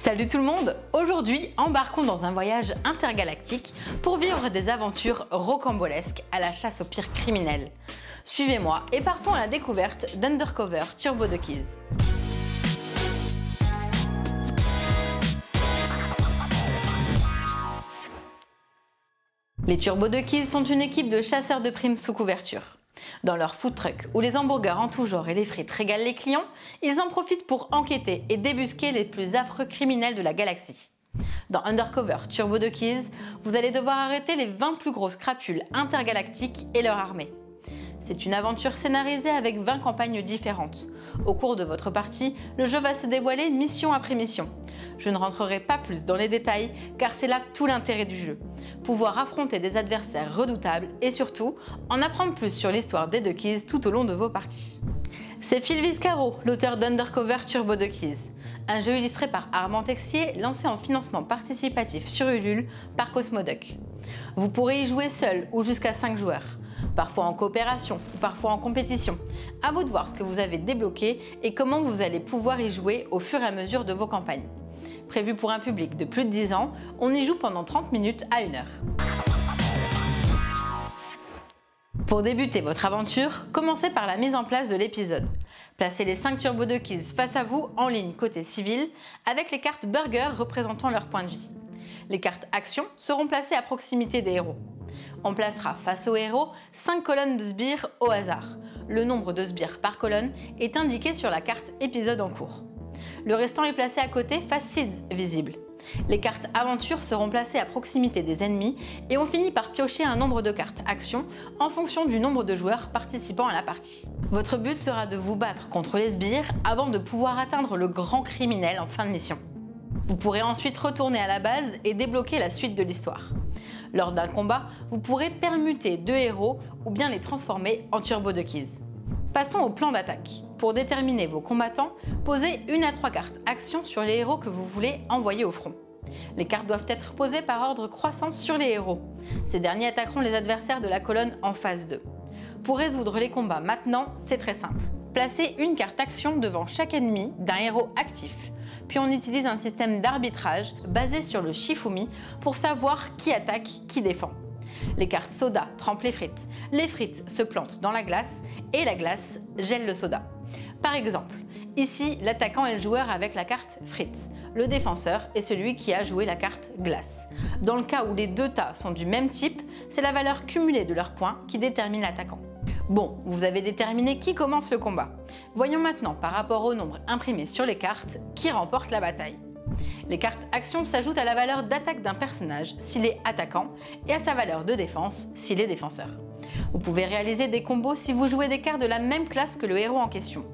Salut tout le monde! Aujourd'hui, embarquons dans un voyage intergalactique pour vivre des aventures rocambolesques à la chasse aux pires criminels. Suivez-moi et partons à la découverte d'Undercover Turbo Duckies. Les Turbo Duckies sont une équipe de chasseurs de primes sous couverture. Dans leur food truck où les hamburgers en tout genre et les frites régalent les clients, ils en profitent pour enquêter et débusquer les plus affreux criminels de la galaxie. Dans Undercover Turbo Duckies, vous allez devoir arrêter les 20 plus grosses crapules intergalactiques et leur armée. C'est une aventure scénarisée avec 20 campagnes différentes. Au cours de votre partie, le jeu va se dévoiler mission après mission. Je ne rentrerai pas plus dans les détails car c'est là tout l'intérêt du jeu. Pouvoir affronter des adversaires redoutables et surtout en apprendre plus sur l'histoire des Duckies tout au long de vos parties. C'est Phil Viscaro, l'auteur d'Undercover Turbo Duckies, un jeu illustré par Armand Texier lancé en financement participatif sur Ulule par Cosmoduck. Vous pourrez y jouer seul ou jusqu'à 5 joueurs. Parfois en coopération ou parfois en compétition. À vous de voir ce que vous avez débloqué et comment vous allez pouvoir y jouer au fur et à mesure de vos campagnes. Prévu pour un public de plus de 10 ans, on y joue pendant 30 minutes à 1 heure. Pour débuter votre aventure, commencez par la mise en place de l'épisode. Placez les 5 Turbo Duckies face à vous en ligne côté civil avec les cartes Burger représentant leur point de vie. Les cartes Action seront placées à proximité des héros. On placera face aux héros 5 colonnes de sbires au hasard. Le nombre de sbires par colonne est indiqué sur la carte épisode en cours. Le restant est placé à côté face Seeds visible. Les cartes Aventure seront placées à proximité des ennemis et on finit par piocher un nombre de cartes Action en fonction du nombre de joueurs participant à la partie. Votre but sera de vous battre contre les sbires avant de pouvoir atteindre le grand criminel en fin de mission. Vous pourrez ensuite retourner à la base et débloquer la suite de l'histoire. Lors d'un combat, vous pourrez permuter 2 héros ou bien les transformer en Turbo Duckies. Passons au plan d'attaque. Pour déterminer vos combattants, posez 1 à 3 cartes Action sur les héros que vous voulez envoyer au front. Les cartes doivent être posées par ordre croissant sur les héros. Ces derniers attaqueront les adversaires de la colonne en phase 2. Pour résoudre les combats maintenant, c'est très simple. Placez une carte Action devant chaque ennemi d'un héros actif. Puis on utilise un système d'arbitrage basé sur le Shifumi pour savoir qui attaque, qui défend. Les cartes soda trempent les frites se plantent dans la glace et la glace gèle le soda. Par exemple, ici l'attaquant est le joueur avec la carte frites, le défenseur est celui qui a joué la carte glace. Dans le cas où les deux tas sont du même type, c'est la valeur cumulée de leurs points qui détermine l'attaquant. Bon, vous avez déterminé qui commence le combat. Voyons maintenant par rapport au nombre imprimé sur les cartes qui remporte la bataille. Les cartes Action s'ajoutent à la valeur d'attaque d'un personnage s'il est attaquant et à sa valeur de défense s'il est défenseur. Vous pouvez réaliser des combos si vous jouez des cartes de la même classe que le héros en question.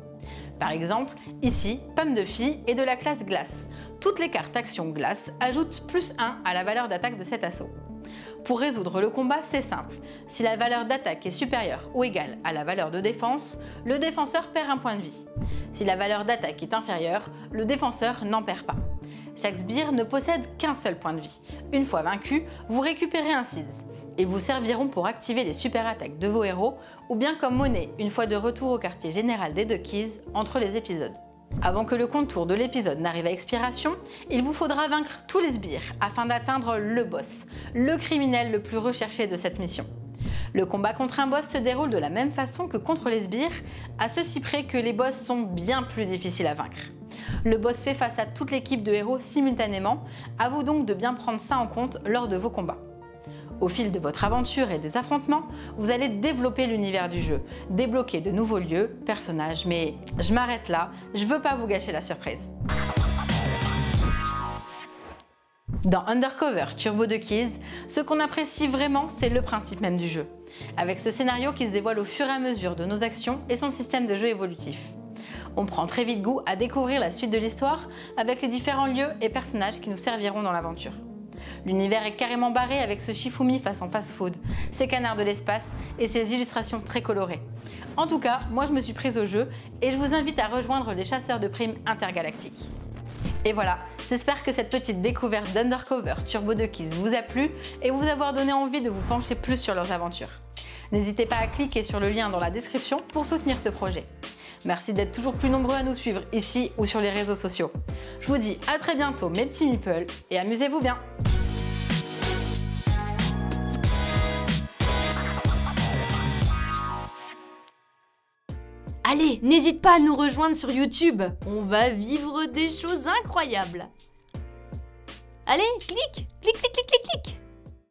Par exemple, ici, Pomme de Fille est de la classe Glace. Toutes les cartes Action Glace ajoutent +1 à la valeur d'attaque de cet assaut. Pour résoudre le combat, c'est simple. Si la valeur d'attaque est supérieure ou égale à la valeur de défense, le défenseur perd un point de vie. Si la valeur d'attaque est inférieure, le défenseur n'en perd pas. Chaque sbire ne possède qu'un seul point de vie. Une fois vaincu, vous récupérez un Seeds. Ils vous serviront pour activer les super attaques de vos héros ou bien comme monnaie une fois de retour au quartier général des Duckies entre les épisodes. Avant que le contour de l'épisode n'arrive à expiration, il vous faudra vaincre tous les sbires afin d'atteindre le boss, le criminel le plus recherché de cette mission. Le combat contre un boss se déroule de la même façon que contre les sbires, à ceci près que les boss sont bien plus difficiles à vaincre. Le boss fait face à toute l'équipe de héros simultanément, à vous donc de bien prendre ça en compte lors de vos combats. Au fil de votre aventure et des affrontements, vous allez développer l'univers du jeu, débloquer de nouveaux lieux, personnages, mais je m'arrête là, je veux pas vous gâcher la surprise. Dans Undercover Turbo Duckies, ce qu'on apprécie vraiment, c'est le principe même du jeu, avec ce scénario qui se dévoile au fur et à mesure de nos actions et son système de jeu évolutif. On prend très vite goût à découvrir la suite de l'histoire avec les différents lieux et personnages qui nous serviront dans l'aventure. L'univers est carrément barré avec ce Shifumi façon fast-food, ses canards de l'espace et ses illustrations très colorées. En tout cas, moi je me suis prise au jeu et je vous invite à rejoindre les chasseurs de primes intergalactiques. Et voilà, j'espère que cette petite découverte d'Undercover Turbo Duckies vous a plu et vous avoir donné envie de vous pencher plus sur leurs aventures. N'hésitez pas à cliquer sur le lien dans la description pour soutenir ce projet. Merci d'être toujours plus nombreux à nous suivre ici ou sur les réseaux sociaux. Je vous dis à très bientôt mes petits meeples et amusez-vous bien. Allez, n'hésite pas à nous rejoindre sur YouTube, on va vivre des choses incroyables. Allez, clique, clique, clique, clique, clique, clique.